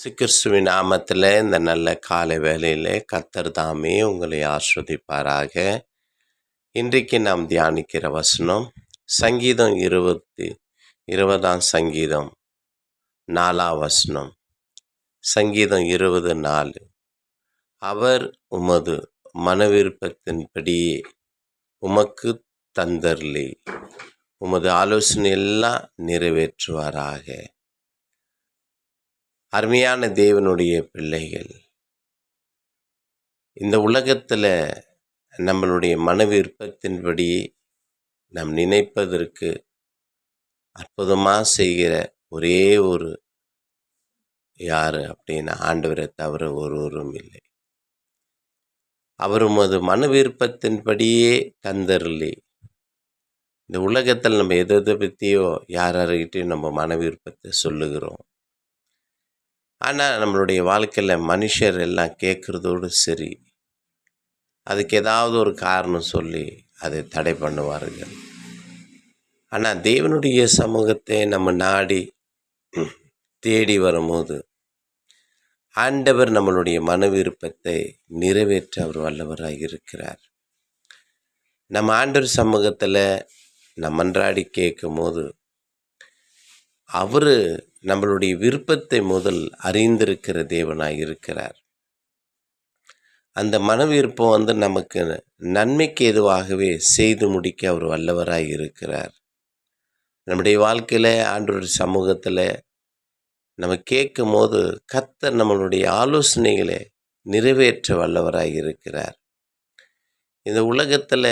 கிறிஸ்துவின் நாமத்தில் இந்த நல்ல காலை வேளையிலே கர்த்தர் தாமே உங்களை ஆஸ்வதிப்பாராக. இன்றைக்கு நாம் தியானிக்கிற வசனம் சங்கீதம் 20ஆம் சங்கீதம் 4ஆம் வசனம். சங்கீதம் 20:4. அவர் உமது மனவிருப்பத்தின்படியே உமக்கு தந்தருளி உமது ஆலோசனை எல்லாம் நிறைவேற்றுவாராக. அருமையான தேவனுடைய பிள்ளைகள், இந்த உலகத்தில் நம்மளுடைய மன விருப்பத்தின்படி நாம் நினைப்பதற்கு அற்புதமாக செய்கிற ஒரே ஒரு யார் அப்படின்னா ஆண்டவரை தவிர ஒருவரும் இல்லை. அவர் உமது மன விருப்பத்தின்படியே தந்தருளி. இந்த உலகத்தில் நம்ம எதை பற்றியோ யார்கிட்டையும் நம்ம மன விருப்பத்தை சொல்லுகிறோம். ஆனால் நம்மளுடைய வாழ்க்கையில் மனுஷர் எல்லாம் கேட்குறதோடு சரி, அதுக்கு ஏதாவது ஒரு காரணம் சொல்லி அதை தடை பண்ணுவார்கள். ஆனால் தேவனுடைய சமூகத்தை நம்ம நாடி தேடி வரும்போது ஆண்டவர் நம்மளுடைய மன விருப்பத்தை நிறைவேற்ற அவர் வல்லவராக இருக்கிறார். நம்ம ஆண்டவர் சமூகத்தில் நம்ம அன்றாடி கேட்கும் போது அவர் நம்மளுடைய விருப்பத்தை முதல் அறிந்திருக்கிற தேவனாய் இருக்கிறார். அந்த மன விருப்பம் நமக்கு நன்மைக்கு எதுவாகவே செய்து முடிக்க அவர் வல்லவராய் இருக்கிறார். நம்முடைய வாழ்க்கையில் ஆண்டவருடைய சமூகத்தில் நம்ம கேட்கும் போது கர்த்தர் நம்மளுடைய ஆலோசனைகளை நிறைவேற்ற வல்லவராய் இருக்கிறார். இந்த உலகத்தில்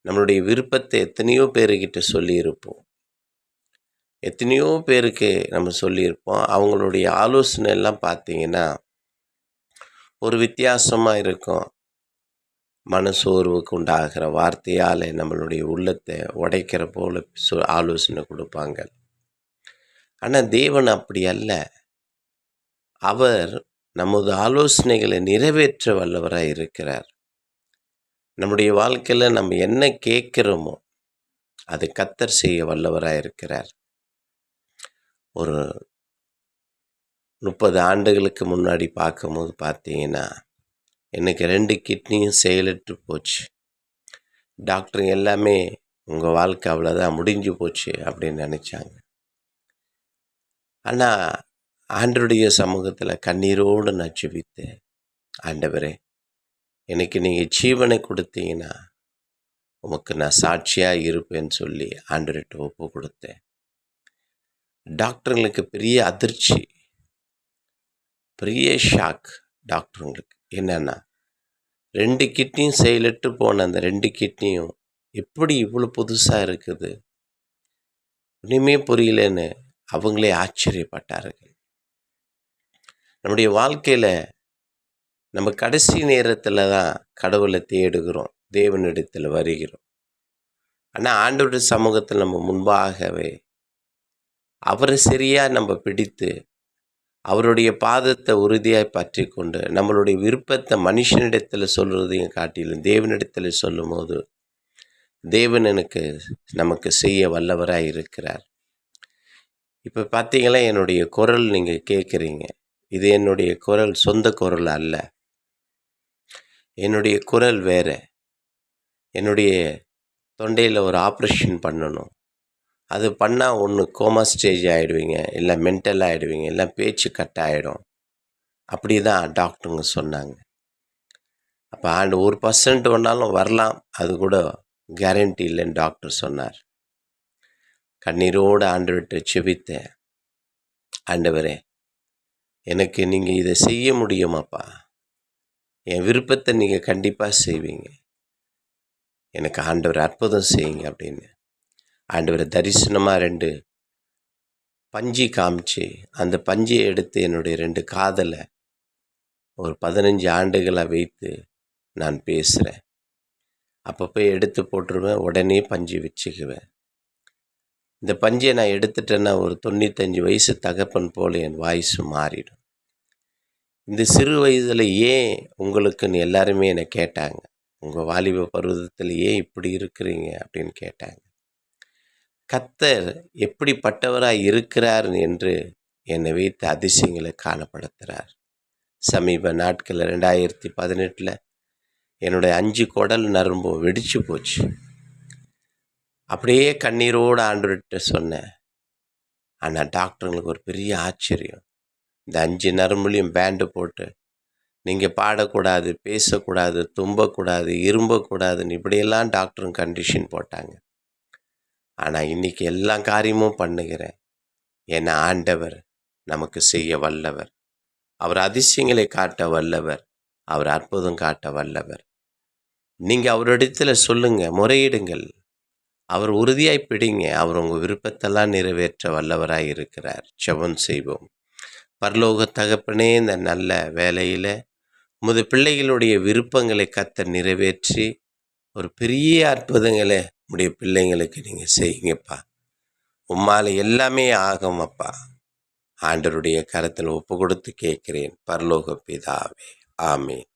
நம்மளுடைய விருப்பத்தை எத்தனையோ பேருக்கிட்ட சொல்லியிருப்போம், எத்தனையோ பேருக்கு நம்ம சொல்லியிருப்போம். அவங்களுடைய ஆலோசனை எல்லாம் பார்த்தீங்கன்னா ஒரு வித்தியாசமாக இருக்கும். மனசோர்வுக்கு உண்டாகிற வார்த்தையால் நம்மளுடைய உள்ளத்தை உடைக்கிற போல ஆலோசனை கொடுப்பாங்க. ஆனால் தேவன் அப்படி அல்ல. அவர் நமது ஆலோசனைகளை நிறைவேற்ற வல்லவராக இருக்கிறார். நம்முடைய வாழ்க்கையில் நம்ம என்ன கேட்குறோமோ அதை கர்த்தர் செய்ய வல்லவராக இருக்கிறார். ஒரு 30 ஆண்டுகளுக்கு முன்னாடி பார்க்கும்போது பார்த்தீங்கன்னா எனக்கு 2 கிட்னியும் செயலற்று போச்சு. டாக்டர் எல்லாமே உங்கள் வாழ்க்கை அவ்வளோதான், முடிஞ்சு போச்சு அப்படின்னு நினச்சாங்க. ஆனால் ஆண்டவருடைய சமூகத்தில் கண்ணீரோடு நான் ஜெபித்தேன். ஆண்டவரே, எனக்கு நீங்கள் ஜீவனை கொடுத்தீங்கன்னா உமக்கு நான் சாட்சியாக இருப்பேன்னு சொல்லி ஆண்டவர்கிட்ட ஒப்பு கொடுத்தேன். டாக்டருங்களுக்கு பெரிய அதிர்ச்சி, பெரிய ஷாக். டாக்டருங்களுக்கு என்னென்னா 2 கிட்னியும் செயலற்று போன அந்த 2 கிட்னியும் எப்படி இவ்வளோ புதுசாக இருக்குது, ஒன்றுமே புரியலன்னு அவங்களே ஆச்சரியப்பட்டார்கள். நம்முடைய வாழ்க்கையில் நம்ம கடைசி நேரத்தில் தான் கடவுளை தேடுகிறோம், தேவனிடத்தில் வருகிறோம். ஆனால் ஆண்டவருடைய சமூகத்தில் நம்ம முன்பாகவே அவரை சரியாக நம்ம பிடித்து அவருடைய பாதத்தை உறுதியாய் பற்றி கொண்டு நம்மளுடைய விருப்பத்தை மனுஷனிடத்தில் சொல்கிறதையும் காட்டிலும் தேவனிடத்தில் சொல்லும் போது தேவன் நமக்கு செய்ய வல்லவராக இருக்கிறார். இப்போ பார்த்தீங்களா, என்னுடைய குரல் நீங்கள் கேட்குறீங்க. இது என்னுடைய குரல் சொந்த குரல் அல்ல. என்னுடைய குரல் வேறு. என்னுடைய தொண்டையில் ஒரு ஆப்ரேஷன் பண்ணணும். அது பண்ணால் ஒன்று கோமா ஸ்டேஜ் ஆகிடுவீங்க, இல்லை மென்டல் ஆகிடுவீங்க, இல்லை பேச்சு கட் ஆகிடும். அப்படி தான் டாக்டருங்க சொன்னாங்க. அப்போ 1% வேணாலும் வரலாம், அது கூட கேரண்டி இல்லைன்னு டாக்டர் சொன்னார். கண்ணீரோடு ஆண்டவர்கிட்ட ஜெபித்தேன். ஆண்டவரே, எனக்கு நீங்கள் இதை செய்ய முடியுமாப்பா? என் விருப்பத்தை நீங்கள் கண்டிப்பாக செய்வீங்க. எனக்கு ஆண்டவர் அற்புதம் செய்யுங்க அப்படின்னு ஆண்டவரை தரிசனமாக 2 பஞ்சு காமிச்சு அந்த பஞ்சியை எடுத்து என்னுடைய 2 காதில் ஒரு 15 ஆண்டுகளாக வைத்து நான் பேசுகிறேன். அப்பப்போ எடுத்து போட்டுருவேன், உடனே பஞ்சு வச்சுக்குவேன். இந்த பஞ்சை நான் எடுத்துட்டேன்னா ஒரு 95 வயசு தகப்பன் போல் என் வாய்ஸ் மாறிடும். இந்த சிறு வயதில் ஏன் உங்களுக்குன்னு எல்லாருமே என்னை கேட்டாங்க. உங்கள் வாலிப பருவத்தில் ஏன் இப்படி இருக்கிறீங்க அப்படின்னு கேட்டாங்க. கர்த்தர் எப்படிப்பட்டவராக இருக்கிறார் என்று என்னை வைத்து அதிசயங்களை காணப்படுத்துகிறார். சமீப நாட்களில் 2018 என்னுடைய 5 குடல் நரம்பும் வெடிச்சு போச்சு. அப்படியே கண்ணீரோடு ஆண்டவர்கிட்ட சொன்னேன். ஆனால் டாக்டருங்களுக்கு ஒரு பெரிய ஆச்சரியம். இந்த 5 நரம்புலையும் பேண்டு போட்டு நீங்கள் பாடக்கூடாது, பேசக்கூடாது, தும்பக்கூடாது, இரும்பக்கூடாதுன்னு இப்படியெல்லாம் டாக்டரும் கண்டிஷன் போட்டாங்க. ஆனால் இன்றைக்கி எல்லா காரியமும் பண்ணுகிறேன். ஏன்னா ஆண்டவர் நமக்கு செய்ய வல்லவர். அவர் அதிசயங்களை காட்ட வல்லவர். அவர் அற்புதம் காட்ட வல்லவர். நீங்கள் அவரிடத்தில் சொல்லுங்கள், முறையிடுங்கள். அவர் உறுதியாய் பிடிங்க. அவர் உங்கள் விருப்பத்தெல்லாம் நிறைவேற்ற வல்லவராய் இருக்கிறார். ஜெபம் செய்வோம். பரலோக தகப்பனே, இந்த நல்ல வேலையில் உமது பிள்ளைகளுடைய விருப்பங்களை கர்த்தர் நிறைவேற்றி ஒரு பெரிய அற்புதங்களை உடைய பிள்ளைங்களுக்கு நீங்கள் செய்யுங்கப்பா. உம்மால் எல்லாமே ஆகும் அப்பா. ஆண்டவருடைய கரத்தில் ஒப்பு கொடுத்து கேட்கிறேன் பரலோக பிதாவே. ஆமீன்.